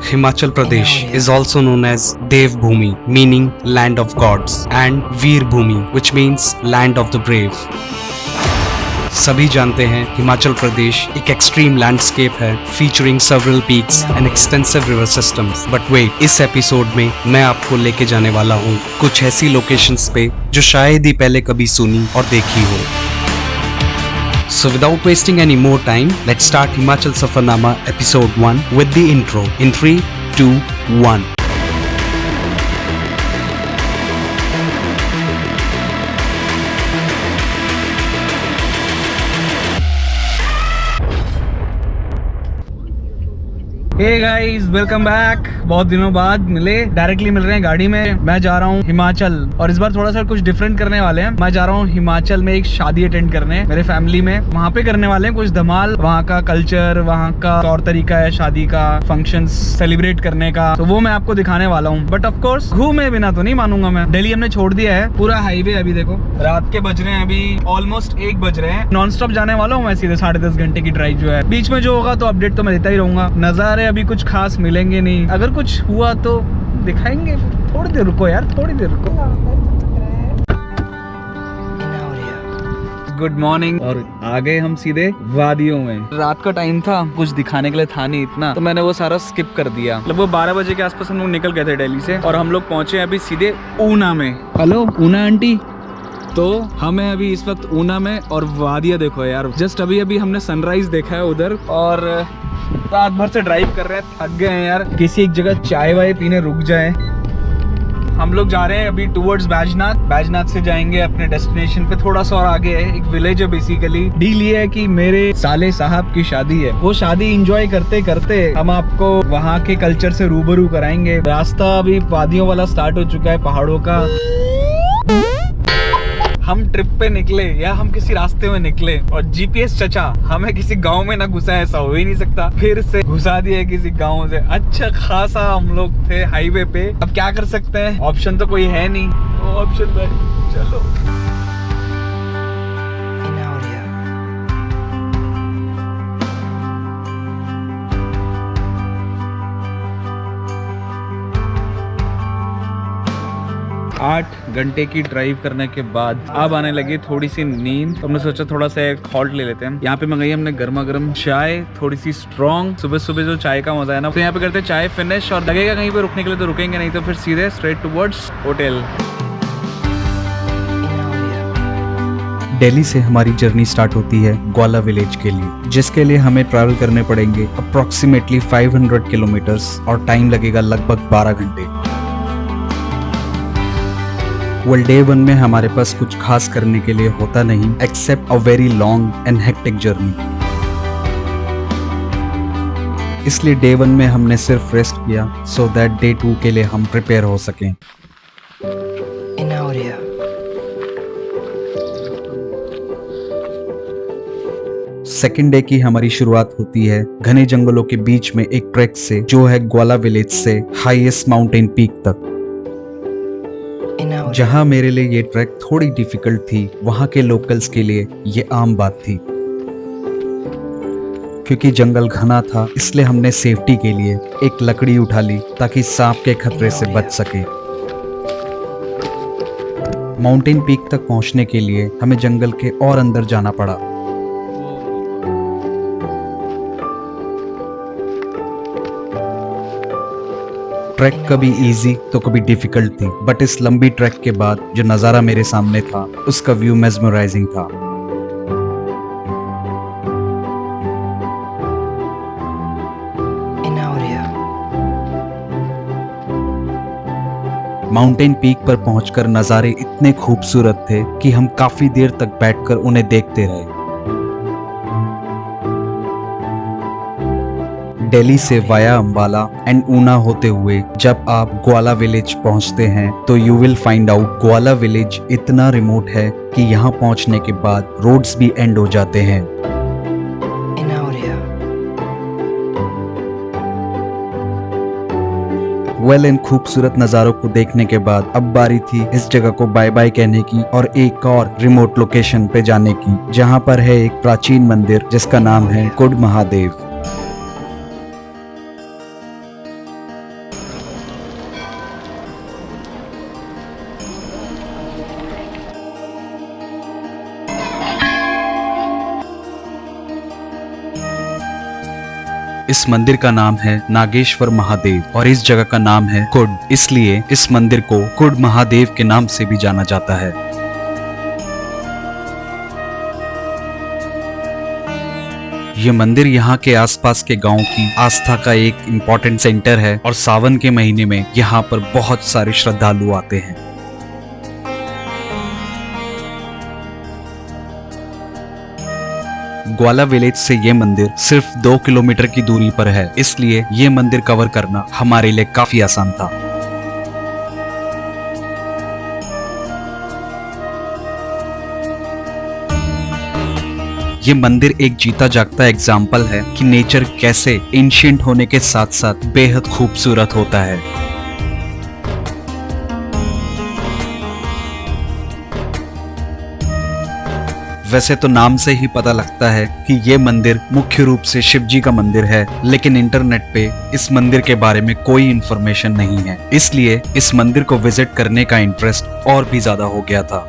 Himachal Pradesh is also known as Dev Bhumi, meaning land of gods, and Veer Bhumi, which means land of the brave. सभी जानते हैं हिमाचल प्रदेश एक extreme landscape है featuring several peaks and extensive river systems. But wait, इस episode में मैं आपको लेके जाने वाला हूँ कुछ ऐसी लोकेशंस पे जो शायद ही पहले कभी सुनी और देखी हो। So without wasting any more time, let's start Himachal Safarnama episode 1 with the intro in 3, 2, 1. Hey guys, welcome back. बहुत दिनों बाद डायरेक्टली मिल रहे हैं गाड़ी में। मैं जा रहा हूँ हिमाचल और इस बार थोड़ा सा कुछ डिफरेंट करने वाले हैं। मैं जा रहा हूँ हिमाचल में एक शादी अटेंड करने मेरे फैमिली में। वहाँ पे करने वाले हैं कुछ धमाल। वहाँ का कल्चर, वहाँ का तौर तरीका है शादी का, फंक्शंस सेलिब्रेट करने का, तो वो मैं आपको दिखाने वाला हूँ। बट ऑफ कोर्स घूमे बिना तो नहीं मानूंगा मैं। दिल्ली हमने छोड़ दिया है, पूरा हाईवे। अभी देखो रात के बज रहे हैं, अभी ऑलमोस्ट 1 बज रहे हैं। नॉन स्टॉप जाने वाला हूँ मैं सीधे 10.5 घंटे की ड्राइव जो है। बीच में जो होगा तो अपडेट तो मैं देता ही रहूंगा। नजारे अभी कुछ खास मिलेंगे नहीं, अगर कुछ हुआ तो दिखाएंगे। थोड़ी देर रुको यार, थोड़ी देर रुको। Good morning. और आ गए हम सीधे वादियों में। रात का टाइम था, कुछ दिखाने के लिए था नहीं इतना, तो मैंने वो सारा स्किप कर दिया। लगभग 12 बजे के आसपास हम लोग निकल गए थे दिल्ली से और हम लोग पहुंचे अभी सीधे ऊना में। Hello Una aunty. तो हमें अभी इस वक्त ऊना में, और वादिया देखो यार। जस्ट अभी अभी हमने सनराइज देखा है उधर, और रात भर से ड्राइव कर रहे हैं, थक गए हैं यार। किसी एक जगह चाय वाय पीने रुक जाए। हम लोग जा रहे हैं अभी टुवर्ड्स बैजनाथ। बैजनाथ से जाएंगे अपने डेस्टिनेशन पे। थोड़ा सा और आगे है एक विलेज है बेसिकली। डील ये है कि मेरे साले साहब की शादी है। वो शादी एंजॉय करते करते हम आपको वहाँ के कल्चर से रूबरू कराएंगे। रास्ता अभी वादियों वाला स्टार्ट हो चुका है, पहाड़ों का। हम ट्रिप पे निकले या हम किसी रास्ते में निकले और जीपीएस चचा हमें किसी गांव में ना घुसा, ऐसा हो ही नहीं सकता। फिर से घुसा दिया किसी गांव से। अच्छा खासा हम लोग थे हाईवे पे। अब क्या कर सकते हैं, ऑप्शन तो कोई है नहीं। वो ऑप्शन नहीं, चलो। आठ घंटे की ड्राइव करने के बाद अब आने लगी थोड़ी सी नींद। तो हमने सोचा थोड़ा सा एक हॉल्ट ले लेते हैं। यहाँ पे मंगाई हमने गर्मा गर्म चाय, थोड़ी सी स्ट्रॉन्ग। सुबह सुबह जो चाय का मजा है ना, तो यहाँ पे करते हैं चाय फिनिश। और लगेगा कहीं पे रुकने के लिए तो रुकेंगे, नहीं तो फिर सीधे स्ट्रेट टुवर्ड्स होटल। दिल्ली से हमारी जर्नी स्टार्ट होती है ग्वाला विलेज के लिए, जिसके लिए हमें ट्रैवल करने पड़ेंगे अप्रोक्सीमेटली 500 किलोमीटर्स और टाइम लगेगा लगभग 12 घंटे। डे 1 में हमारे पास कुछ खास करने के लिए होता नहीं, except a very long and hectic journey. इसलिए डे 1 में हमने सिर्फ रेस्ट किया सो दैट डे 2 के लिए हम प्रिपेयर हो सकें। सेकेंड डे की हमारी शुरुआत होती है घने जंगलों के बीच में एक ट्रैक से, जो है ग्वाला विलेज से हाईएस्ट माउंटेन पीक तक। जहां मेरे लिए ये ट्रैक थोड़ी डिफिकल्ट थी, वहां के लोकल्स के लिए ये आम बात थी। क्योंकि जंगल घना था, इसलिए हमने सेफ्टी के लिए एक लकड़ी उठा ली ताकि सांप के खतरे से बच सके। माउंटेन पीक तक पहुंचने के लिए हमें जंगल के और अंदर जाना पड़ा। ट्रैक कभी इजी तो कभी डिफिकल्ट थी, बट इस लंबी ट्रैक के बाद जो नजारा मेरे सामने था उसका व्यू मेस्मराइजिंग था। माउंटेन पीक पर पहुंचकर नजारे इतने खूबसूरत थे कि हम काफी देर तक बैठकर उन्हें देखते रहे। दिल्ली से वाया अंबाला एंड ऊना होते हुए जब आप ग्वाला विलेज पहुंचते हैं तो you will find out Gwala village इतना रिमोट है कि यहाँ पहुंचने के बाद रोड्स भी एंड हो जाते हैं। इन खूबसूरत नज़ारों को देखने के बाद अब बारी थी इस जगह को बाय बाय कहने की और एक और रिमोट लोकेशन पे जाने की, जहाँ पर है एक प्राचीन मंदिर जिसका नाम है कुड महादेव। इस मंदिर का नाम है नागेश्वर महादेव और इस जगह का नाम है कुड, इसलिए इस मंदिर को कुड महादेव के नाम से भी जाना जाता है। ये मंदिर यहाँ के आसपास के गांव की आस्था का एक इम्पोर्टेंट सेंटर है और सावन के महीने में यहाँ पर बहुत सारे श्रद्धालु आते हैं। ग्वाला विलेज से ये मंदिर सिर्फ 2 किलोमीटर की दूरी पर है, इसलिए ये मंदिर कवर करना हमारे लिए काफी आसान था। ये मंदिर एक जीता जागता एग्जाम्पल है कि नेचर कैसे एंशिएंट होने के साथ साथ बेहद खूबसूरत होता है। वैसे तो नाम से ही पता लगता है कि ये मंदिर मुख्य रूप से शिव जी का मंदिर है, लेकिन इंटरनेट पे इस मंदिर के बारे में कोई इन्फॉर्मेशन नहीं है, इसलिए इस मंदिर को विजिट करने का इंटरेस्ट और भी ज्यादा हो गया था।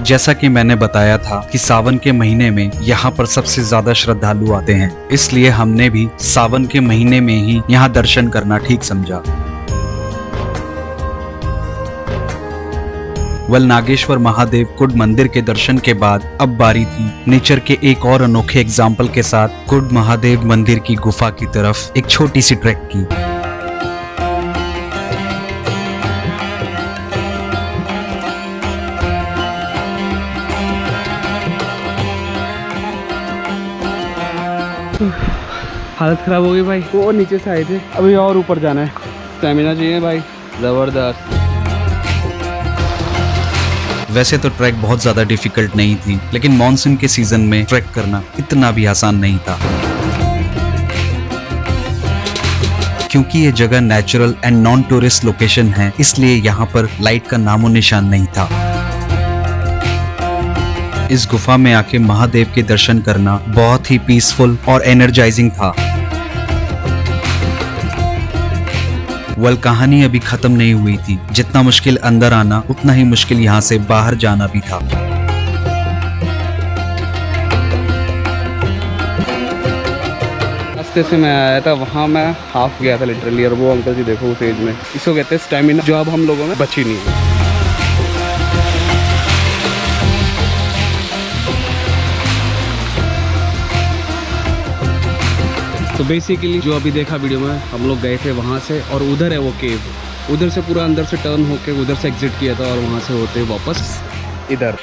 जैसा कि मैंने बताया था कि सावन के महीने में यहाँ पर सबसे ज्यादा श्रद्धालु आते हैं, इसलिए हमने भी सावन के महीने में ही यहाँ दर्शन करना ठीक समझा। नागेश्वर महादेव कुड मंदिर के दर्शन के बाद अब बारी थी नेचर के एक और अनोखे एग्जाम्पल के साथ कुड महादेव मंदिर की गुफा की तरफ एक छोटी सी ट्रैक की। हालत खराब हो गई भाई, वो नीचे से आए थे, अभी और ऊपर जाना है। स्टैमिना चाहिए भाई, जबरदस्त। वैसे तो ट्रैक बहुत ज्यादा डिफिकल्ट नहीं थी, लेकिन मॉनसून के सीजन में ट्रैक करना इतना भी आसान नहीं था, क्योंकि ये जगह natural and non tourist location है, इसलिए यहाँ पर लाइट का नामो निशान नहीं था। इस गुफा में आके महादेव के दर्शन करना बहुत ही पीसफुल और एनर्जाइजिंग था। कहानी अभी खत्म नहीं हुई थी, जितना मुश्किल अंदर आना उतना ही मुश्किल यहाँ से बाहर जाना भी था। रास्ते से मैं आया था, वहाँ मैं हाफ गया था लिटरली, और वो अंकल जी देखो उस एज में, इसको कहते हैं स्टैमिना, जो अब हम लोगों में बची नहीं है। तो बेसिकली जो अभी देखा वीडियो में, हम लोग गए थे वहाँ से, और उधर है वो केव, उधर से पूरा अंदर से टर्न होके उधर से एग्जिट किया था, और वहाँ से होते वापस इधर।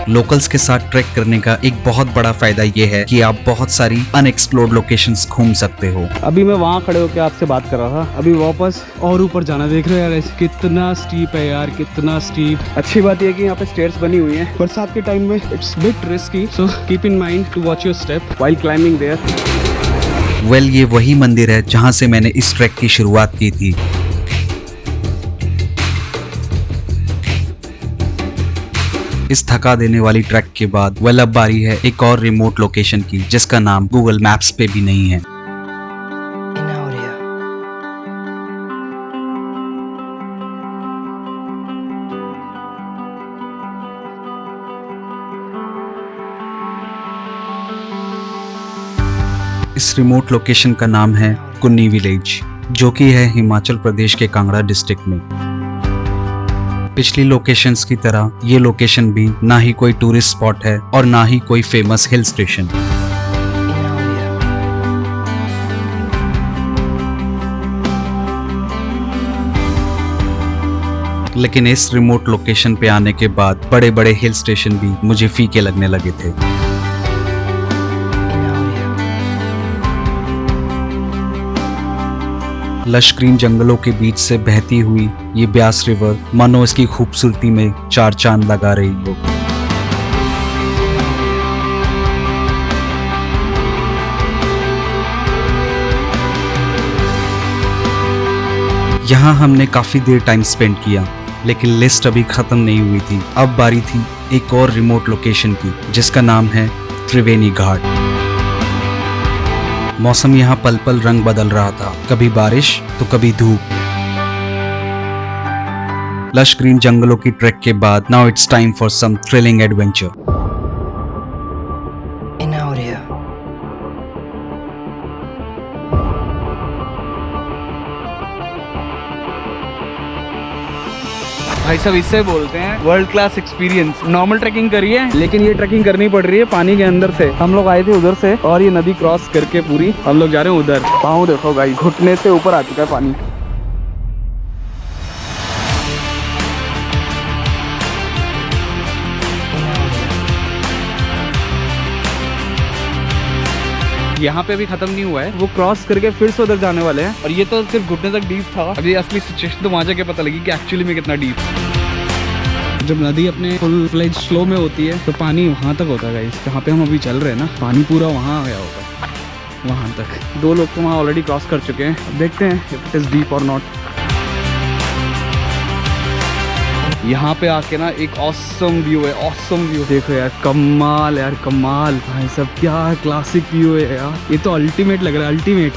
लोकल्स के साथ ट्रैक करने का एक बहुत बड़ा फायदा ये है कि आप बहुत सारी अनएक्सप्लोर्ड लोकेशंस घूम सकते हो। अभी मैं वहाँ खड़े होकर आपसे बात कर रहा था, अभी वापस और ऊपर जाना। देख रहे हो यार कितना स्टीप है यार, कितना स्टीप। अच्छी बात यह है कि यहाँ पे स्टेयर्स बनी हुई हैं। बरसात के टाइम में it's bit risky, so keep in mind to watch your step while climbing there. ये वही मंदिर है जहाँ से मैंने इस ट्रैक की शुरुआत की थी। इस थका देने वाली ट्रैक के बाद अब बारी है एक और रिमोट लोकेशन की, जिसका नाम गूगल मैप्स पे भी नहीं है। इस रिमोट लोकेशन का नाम है कुन्नी विलेज, जो कि है हिमाचल प्रदेश के कांगड़ा डिस्ट्रिक्ट में। पिछली लोकेशंस की तरह ये लोकेशन भी ना ही कोई टूरिस्ट स्पॉट है और ना ही कोई फेमस हिल स्टेशन। लेकिन इस रिमोट लोकेशन पे आने के बाद बड़े बड़े हिल स्टेशन भी मुझे फीके लगने लगे थे। लश ग्रीन जंगलों के बीच से बहती हुई ये ब्यास रिवर मानो इसकी खूबसूरती में चार चांद लगा रही हो। यहाँ हमने काफी देर टाइम स्पेंड किया, लेकिन लिस्ट अभी खत्म नहीं हुई थी। अब बारी थी एक और रिमोट लोकेशन की, जिसका नाम है त्रिवेणी घाट। मौसम यहाँ पल पल रंग बदल रहा था, कभी बारिश तो कभी धूप। लश ग्रीन जंगलों की ट्रैक के बाद now it's time for some thrilling adventure. भाई साहब इससे बोलते हैं world class experience. Normal trekking करिए, लेकिन ये ट्रैकिंग करनी पड़ रही है पानी के अंदर से। हम लोग आए थे उधर से और ये नदी क्रॉस करके पूरी हम लोग जा रहे हैं उधर। पाँव देखो भाई, घुटने से ऊपर आ चुका है पानी। यहाँ पे अभी खत्म नहीं हुआ है, वो क्रॉस करके फिर से उधर जाने वाले हैं। और ये तो सिर्फ घुटने तक डीप था। अभी असली सिचुएशन तो वहाँ जाके पता लगी कि एक्चुअली में कितना डीप। जब नदी अपने फुल फ्लेज फ्लो में होती है तो पानी वहाँ तक होता है गाइस। जहाँ पे हम अभी चल रहे हैं ना, पानी पूरा वहाँ आ गया होता है, वहाँ तक। 2 लोग तो वहाँ ऑलरेडी क्रॉस कर चुके हैं। अब देखते हैं इफ इट इज डीप और नॉट। यहाँ पे आके ना एक ऑसम व्यू है, ऑसम व्यू। देखो यार, कमाल यार, कमाल भाई सब, क्या क्लासिक व्यू है यार। ये तो अल्टीमेट लग रहा है, अल्टीमेट।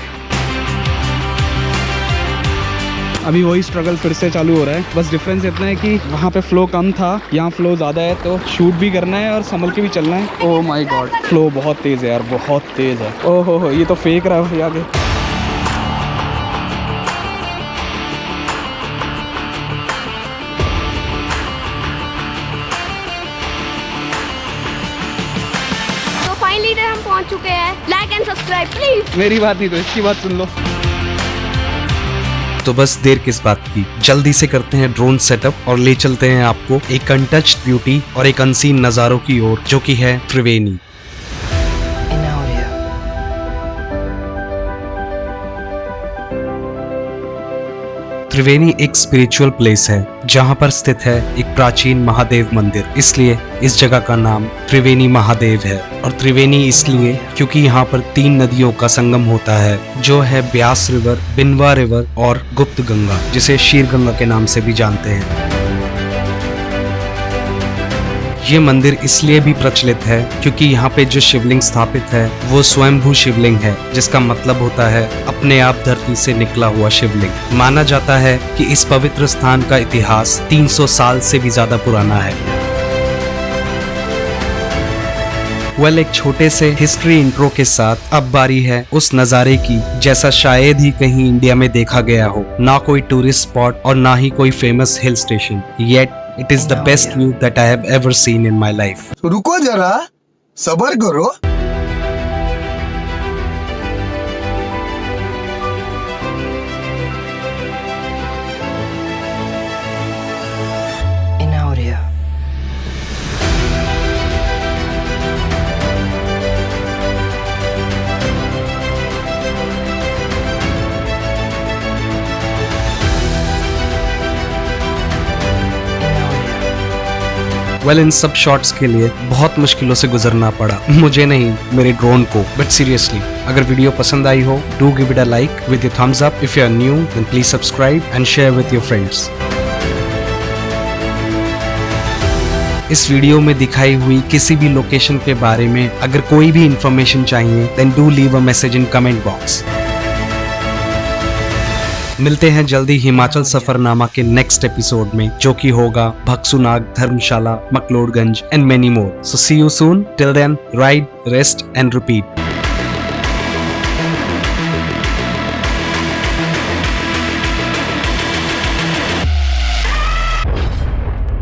अभी वही स्ट्रगल फिर से चालू हो रहा है। बस डिफरेंस इतना है कि वहाँ पे फ्लो कम था, यहाँ फ्लो ज़्यादा है, तो शूट भी करना है और संभल के भी चलना है। ओह माय गॉड, फ्लो बहुत तेज़ है यार, बहुत तेज़ है। ओहो हो, ये तो फेंक रहा है आगे। हम पहुंच चुके हैं। Like and subscribe please. मेरी बात नहीं तो इसकी बात सुन लो। तो बस देर किस बात की, जल्दी से करते हैं ड्रोन सेटअप और ले चलते हैं आपको एक अनटच्ड ब्यूटी और एक अनसीन नजारों की ओर, जो कि है त्रिवेणी। त्रिवेणी एक स्पिरिचुअल प्लेस है जहाँ पर स्थित है एक प्राचीन महादेव मंदिर, इसलिए इस जगह का नाम त्रिवेणी महादेव है। और त्रिवेणी इसलिए क्योंकि यहाँ पर 3 नदियों का संगम होता है, जो है ब्यास रिवर, बिनवा रिवर और गुप्त गंगा, जिसे शीर गंगा के नाम से भी जानते हैं। ये मंदिर इसलिए भी प्रचलित है क्योंकि यहाँ पे जो शिवलिंग स्थापित है वो स्वयंभू शिवलिंग है, जिसका मतलब होता है अपने आप धरती से निकला हुआ शिवलिंग। माना जाता है कि इस पवित्र स्थान का इतिहास 300 साल से भी ज्यादा पुराना है। एक छोटे से हिस्ट्री इंट्रो के साथ अब बारी है उस नजारे की जैसा शायद ही कहीं इंडिया में देखा गया हो। ना कोई टूरिस्ट स्पॉट और ना ही कोई famous hill station, yet it is the best view that I have ever seen in my life. रुको जरा, सब्र करो। इन सब शॉट्स के लिए बहुत मुश्किलों से गुजरना पड़ा, मुझे नहीं, मेरे ड्रोन को। बट सीरियसली, अगर वीडियो पसंद आई हो, do give it a like with your thumbs up. If you are new then please subscribe and share with your friends. इस वीडियो में दिखाई हुई किसी भी लोकेशन के बारे में अगर कोई भी इंफॉर्मेशन चाहिए then do leave a message in comment box. मिलते हैं जल्दी हिमाचल सफरनामा के नेक्स्ट एपिसोड में, जो कि होगा Bhagsunag, Dharamshala, McLeodganj and many more. So see you soon. Till then, ride, rest and repeat.